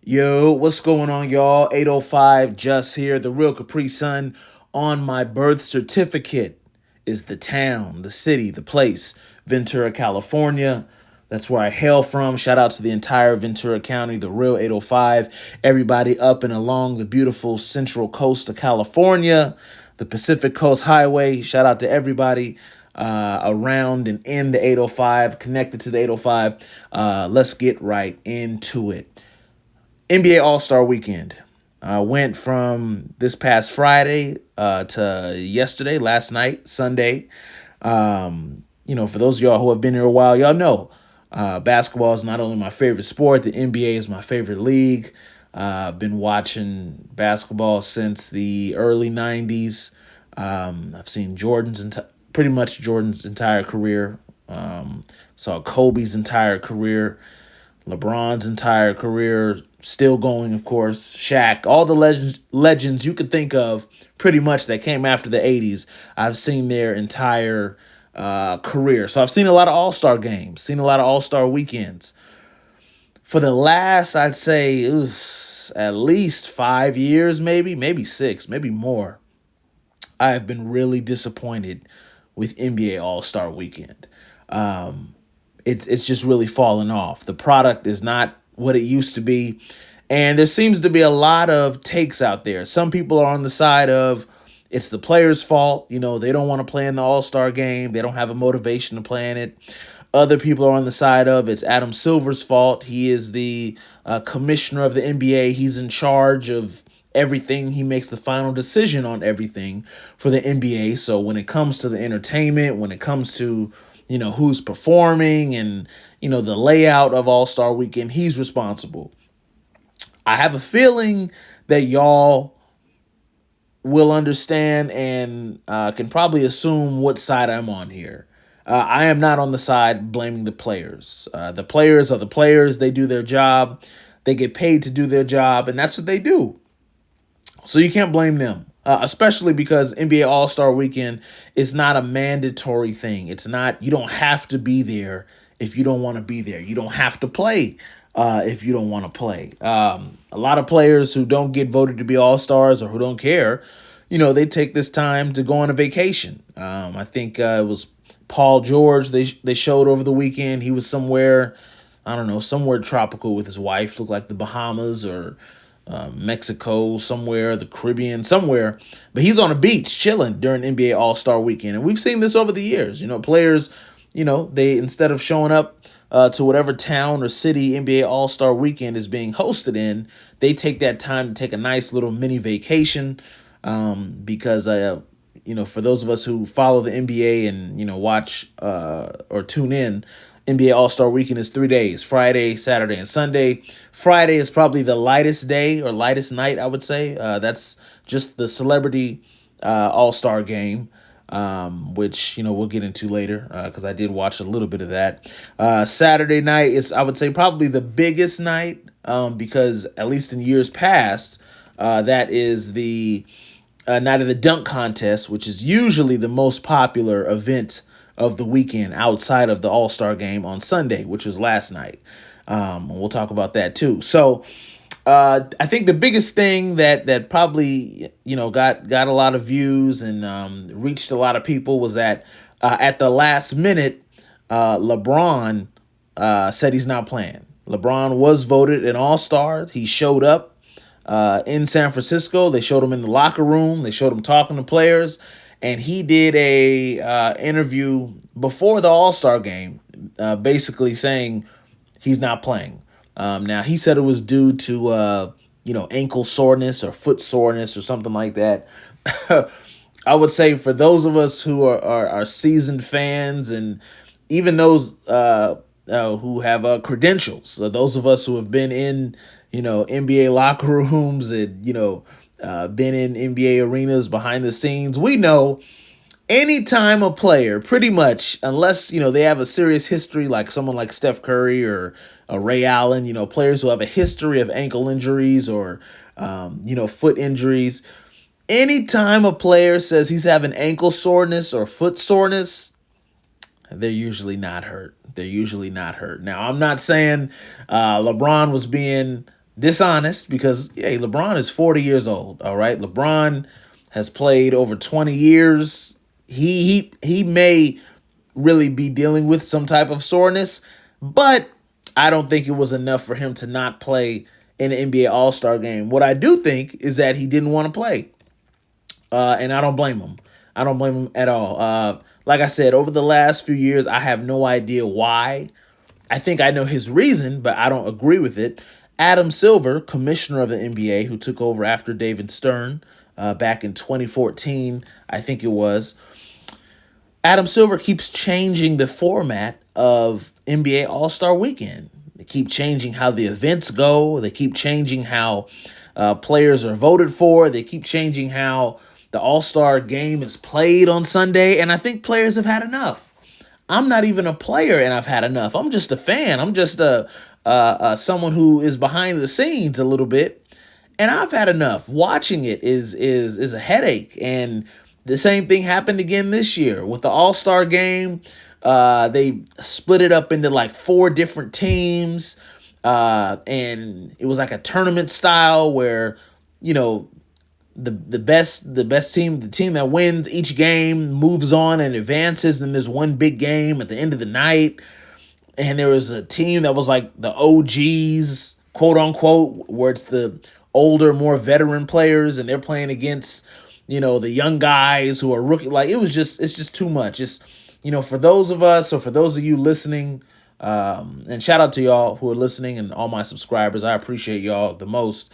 Yo, what's going on, y'all? 805 just here. The real Capri Sun on my birth certificate is the town, the city, the place, Ventura, California. That's where I hail from. Shout out to the entire Ventura County, the real 805. Everybody up and along the beautiful central coast of California, the Pacific Coast Highway. Shout out to everybody around and in the 805, connected to the 805. Let's get right into it. NBA All Star Weekend went from this past Friday to yesterday, last night, Sunday. For those of y'all who have been here a while, y'all know basketball is not only my favorite sport, the NBA is my favorite league. I've been watching basketball since the early 90s. I've seen pretty much Jordan's entire career. Saw Kobe's entire career. LeBron's entire career, still going, of course. Shaq, all the legends you could think of, pretty much that came after the '80s. I've seen their entire career, so I've seen a lot of All-Star games, seen a lot of All-Star weekends. For the last, I'd say, at least 5 years, maybe six, maybe more. I have been really disappointed with NBA All-Star Weekend. It's just really fallen off. The product is not what it used to be. And there seems to be a lot of takes out there. Some people are on the side of it's the players' fault. They don't want to play in the All-Star game. They don't have a motivation to play in it. Other people are on the side of it's Adam Silver's fault. He is the commissioner of the NBA. He's in charge of everything. He makes the final decision on everything for the NBA. So when it comes to the entertainment, when it comes to who's performing and, the layout of All-Star Weekend, he's responsible. I have a feeling that y'all will understand and can probably assume what side I'm on here. I am not on the side blaming the players. The players are the players. They do their job. They get paid to do their job, and that's what they do. So you can't blame them. Especially because NBA All-Star Weekend is not a mandatory thing. It's not, you don't have to be there if you don't want to be there. You don't have to play if you don't want to play. A lot of players who don't get voted to be All-Stars or who don't care, they take this time to go on a vacation. I think it was Paul George they showed over the weekend. He was somewhere, I don't know, somewhere tropical with his wife, looked like the Bahamas or Mexico, somewhere, the Caribbean, somewhere. But he's on a beach chilling during NBA All-Star Weekend. And we've seen this over the years. Players, they, instead of showing up to whatever town or city NBA All-Star Weekend is being hosted in, they take that time to take a nice little mini vacation because, for those of us who follow the NBA and, watch or tune in, NBA All-Star Weekend is 3 days, Friday, Saturday, and Sunday. Friday is probably the lightest day or lightest night, I would say. That's just the celebrity All-Star game, which, we'll get into later because I did watch a little bit of that. Saturday night is, I would say, probably the biggest night because, at least in years past, that is the night of the dunk contest, which is usually the most popular event of the weekend outside of the All-Star game on Sunday, which was last night. We'll talk about that too. So I think the biggest thing that probably, got a lot of views and reached a lot of people was that at the last minute, LeBron said he's not playing. LeBron was voted an All-Star. He showed up in San Francisco. They showed him in the locker room. They showed him talking to players. And he did a interview before the All-Star game, basically saying he's not playing. Now, he said it was due to, ankle soreness or foot soreness or something like that. I would say for those of us who are seasoned fans and even those who have credentials, so those of us who have been in, NBA locker rooms and, been in NBA arenas behind the scenes, we know anytime a player, pretty much, unless, they have a serious history like someone like Steph Curry or Ray Allen, players who have a history of ankle injuries or, foot injuries, anytime a player says he's having ankle soreness or foot soreness, they're usually not hurt. They're usually not hurt. Now, I'm not saying LeBron was being dishonest because, hey, LeBron is 40 years old. All right. LeBron has played over 20 years. He may really be dealing with some type of soreness, but I don't think it was enough for him to not play in the NBA All-Star game. What I do think is that he didn't want to play. And I don't blame him. I don't blame him at all. Like I said, over the last few years, I have no idea why. I think I know his reason, but I don't agree with it. Adam Silver, commissioner of the NBA, who took over after David Stern back in 2014, I think it was. Adam Silver keeps changing the format of NBA All-Star Weekend. They keep changing how the events go. They keep changing how players are voted for. They keep changing how the All-Star game is played on Sunday. And I think players have had enough. I'm not even a player and I've had enough. I'm just a fan. I'm just someone who is behind the scenes a little bit. And I've had enough. Watching it is a headache. And the same thing happened again this year with the All-Star game. They split it up into like 4 different teams. And it was like a tournament style where, you know, the best team, the team that wins each game moves on and advances. Then there's one big game at the end of the night. And there was a team that was like the OGs, quote unquote, where it's the older, more veteran players, and they're playing against, you know, the young guys who are rookie. Like it's just too much. It's, you know, for those of us, or for those of you listening, and shout out to y'all who are listening and all my subscribers. I appreciate y'all the most.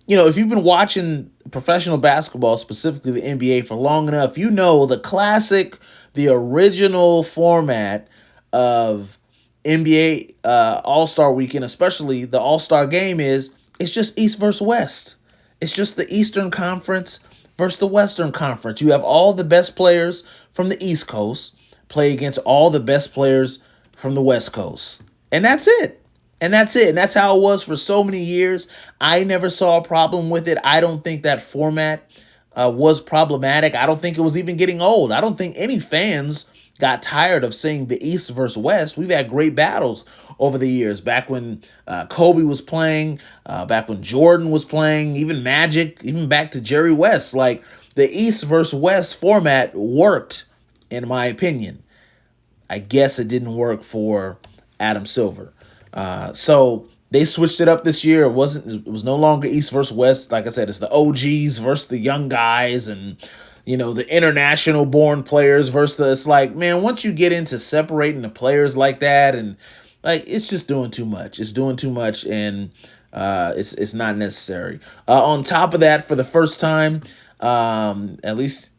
You know, if you've been watching professional basketball, specifically the NBA, for long enough, you know the classic, the original format of NBA All-Star Weekend, especially the All-Star game, it's just East versus West. It's just the Eastern Conference versus the Western Conference. You have all the best players from the East Coast play against all the best players from the West Coast. And that's it. And that's it. And that's how it was for so many years. I never saw a problem with it. I don't think that format was problematic. I don't think it was even getting old. I don't think any fans got tired of seeing the East versus West. We've had great battles over the years. Back when Kobe was playing, back when Jordan was playing, even Magic, even back to Jerry West. Like the East versus West format worked, in my opinion. I guess it didn't work for Adam Silver. So they switched it up this year. It was no longer East versus West. Like I said, it's the OGs versus the young guys, and, you know, the international born players versus it's like, man, once you get into separating the players like that, and like, it's just doing too much. It's doing too much, and it's not necessary. On top of that, for the first time, at least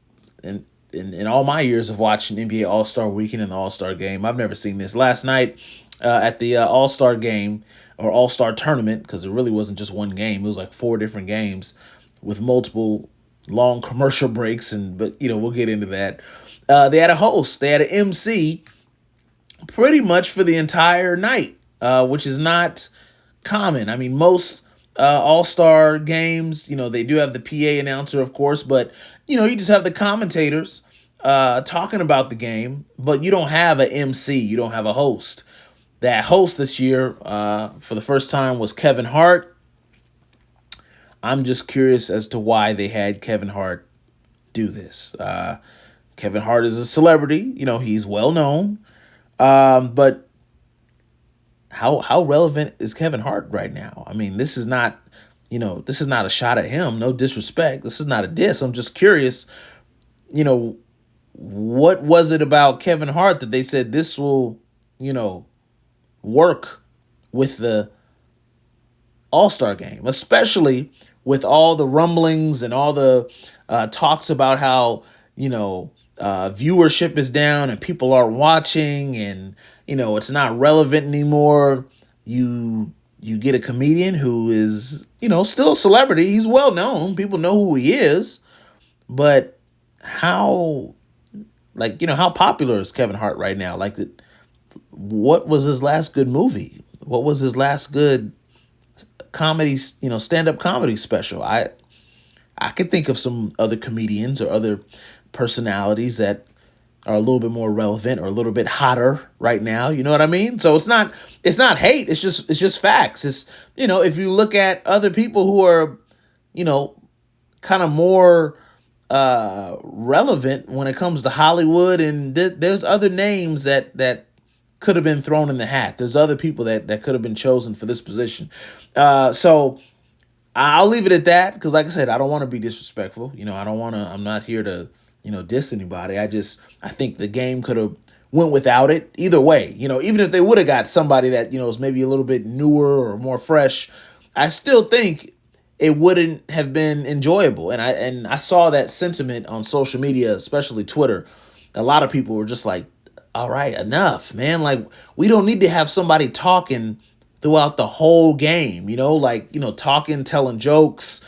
in all my years of watching NBA All-Star Weekend and the All-Star Game, I've never seen this. Last night, at the All-Star Game, or All-Star Tournament, because it really wasn't just one game. It was like 4 different games with multiple long commercial breaks, but you know, we'll get into that. They had a host. They had an MC pretty much for the entire night, which is not common. I mean, most All-Star games, you know, they do have the PA announcer, of course, but, you know, you just have the commentators talking about the game, but you don't have an MC. You don't have a host. That host this year, for the first time, was Kevin Hart. I'm just curious as to why they had Kevin Hart do this. Kevin Hart is a celebrity. You know, he's well known. But how relevant is Kevin Hart right now? I mean, this is not a shot at him. No disrespect. This is not a diss. I'm just curious, you know, what was it about Kevin Hart that they said this will, you know, work with the All-Star game, especially with all the rumblings and all the talks about how, you know, viewership is down and people aren't watching, and, you know, it's not relevant anymore. You get a comedian who is, you know, still a celebrity. He's well known. People know who he is. But how, like, you know, how popular is Kevin Hart right now? Like, what was his last good movie? What was his last good comedy, you know, stand-up comedy special? I could think of some other comedians or other personalities that are a little bit more relevant or a little bit hotter right now. You know what I mean? So it's not hate. It's just facts. It's, if you look at other people who are, you know, kind of more relevant when it comes to Hollywood, and there's other names that could have been thrown in the hat. There's other people that could have been chosen for this position. So I'll leave it at that because, like I said, I don't want to be disrespectful. I don't want to. I'm not here to, diss anybody. I think the game could have went without it either way. Even if they would have got somebody that is maybe a little bit newer or more fresh, I still think it wouldn't have been enjoyable. And I saw that sentiment on social media, especially Twitter. A lot of people were just like, "All right, enough, man. Like, we don't need to have somebody talking throughout the whole game, talking, telling jokes,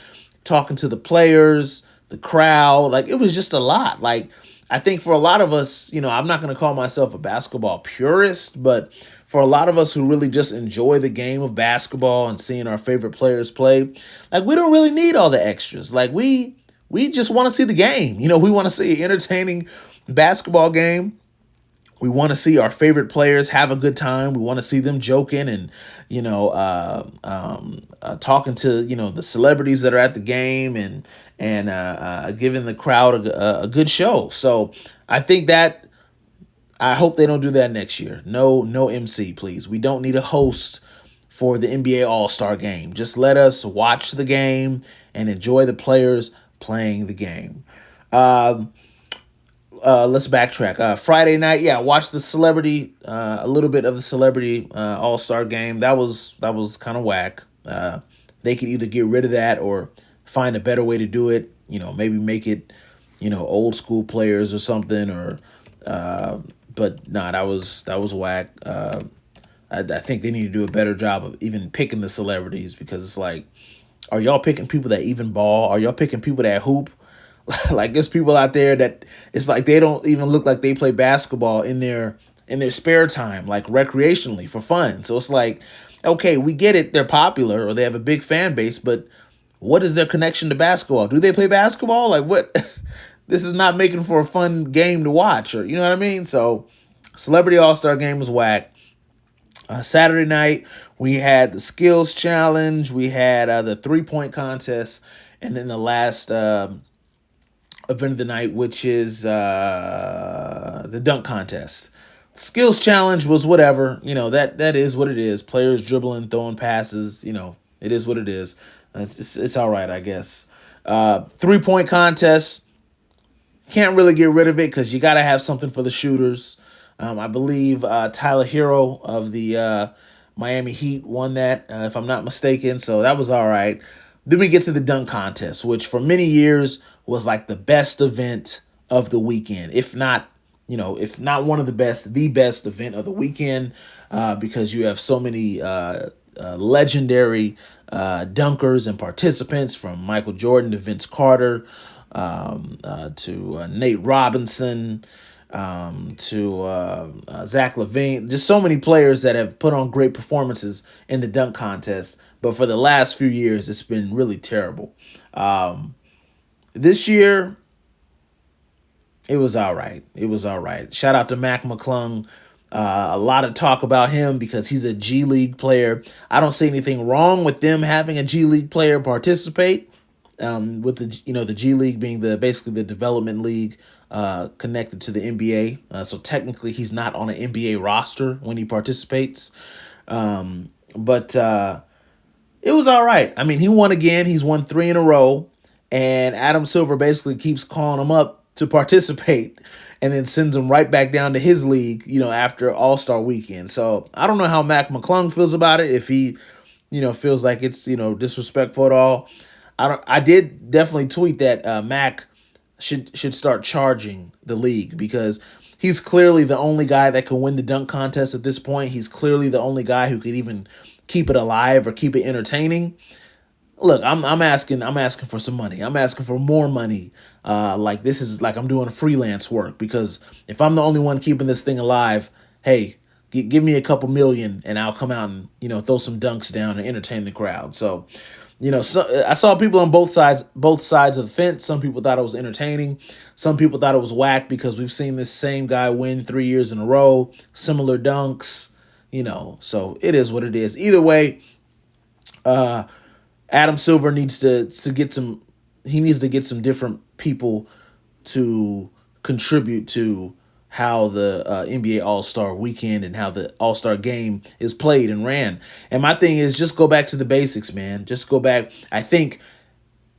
talking to the players, the crowd. Like, it was just a lot. Like, I think for a lot of us, I'm not going to call myself a basketball purist, but for a lot of us who really just enjoy the game of basketball and seeing our favorite players play, like, we don't really need all the extras. Like, we just want to see the game. We want to see an entertaining basketball game. We want to see our favorite players have a good time. We want to see them joking and, talking to, the celebrities that are at the game and giving the crowd a good show. So I think that I hope they don't do that next year. No MC, please. We don't need a host for the NBA All-Star game. Just let us watch the game and enjoy the players playing the game. Let's backtrack. Friday night, watch the celebrity, a little bit of the celebrity All-Star game. That was kind of whack. They could either get rid of that or find a better way to do it. Maybe make it, old school players or something. Or, but nah, that was whack. I think they need to do a better job of even picking the celebrities because it's like, are y'all picking people that even ball? Are y'all picking people that hoop? Like, there's people out there that it's like they don't even look like they play basketball in their spare time, like recreationally for fun. So it's like, okay, we get it, they're popular or they have a big fan base, but what is their connection to basketball? Do they play basketball? Like, what? This is not making for a fun game to watch, or you know what I mean? So, Celebrity All-Star game was whack. Saturday night, we had the skills challenge, we had the 3-point contest, and then the last event of the night, which is the dunk contest. Skills challenge was whatever. That is what it is. Players dribbling, throwing passes. It is what it is. It's all right, I guess. 3-point contest. Can't really get rid of it because you got to have something for the shooters. I believe Tyler Hero of the Miami Heat won that, if I'm not mistaken. So that was all right. Then we get to the dunk contest, which for many years was like the best event of the weekend. If not one of the best event of the weekend, because you have so many legendary dunkers and participants, from Michael Jordan to Vince Carter, to Nate Robinson, to Zach LaVine. Just so many players that have put on great performances in the dunk contest. But for the last few years, it's been really terrible. This year, it was all right. It was all right. Shout out to Mac McClung. A lot of talk about him because he's a G League player. I don't see anything wrong with them having a G League player participate. With the G League being basically the development league connected to the NBA. So technically, he's not on an NBA roster when he participates. But it was all right. I mean, he won again. He's won 3 in a row. And Adam Silver basically keeps calling him up to participate and then sends him right back down to his league, after All-Star weekend. So I don't know how Mac McClung feels about it, if he, feels like it's, disrespectful at all. I did definitely tweet that Mac should start charging the league because he's clearly the only guy that can win the dunk contest at this point. He's clearly the only guy who could even keep it alive or keep it entertaining. Look, I'm asking for some money. I'm asking for more money. Like, this is like I'm doing freelance work, because if I'm the only one keeping this thing alive, hey, give me a couple million and I'll come out and, throw some dunks down and entertain the crowd. So I saw people on both sides of the fence. Some people thought it was entertaining. Some people thought it was whack because we've seen this same guy win 3 years in a row, similar dunks, so it is what it is. Either way, Adam Silver needs to get some. He needs to get some different people to contribute to how the NBA All-Star Weekend and how the All-Star Game is played and ran. And my thing is just go back to the basics, man. Just go back. I think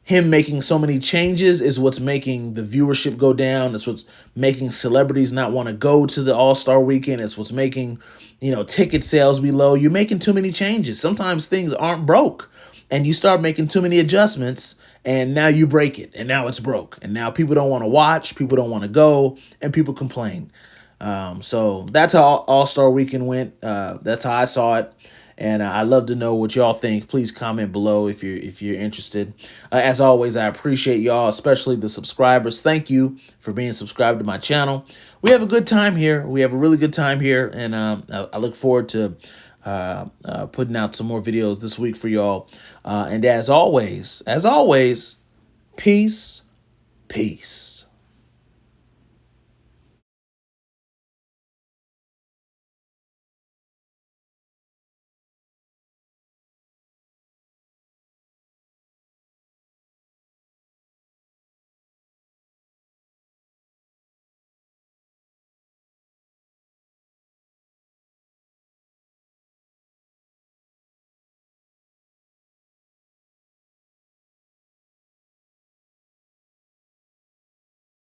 him making so many changes is what's making the viewership go down. It's what's making celebrities not want to go to the All-Star Weekend. It's what's making, ticket sales be low. You're making too many changes. Sometimes things aren't broke, and you start making too many adjustments, and now you break it, and now it's broke. And now people don't want to watch, people don't want to go, and people complain. So that's how All-Star Weekend went. That's how I saw it. And I'd love to know what y'all think. Please comment below if you're interested. As always, I appreciate y'all, especially the subscribers. Thank you for being subscribed to my channel. We have a good time here. We have a really good time here, and I look forward to putting out some more videos this week for y'all. And as always, peace, peace.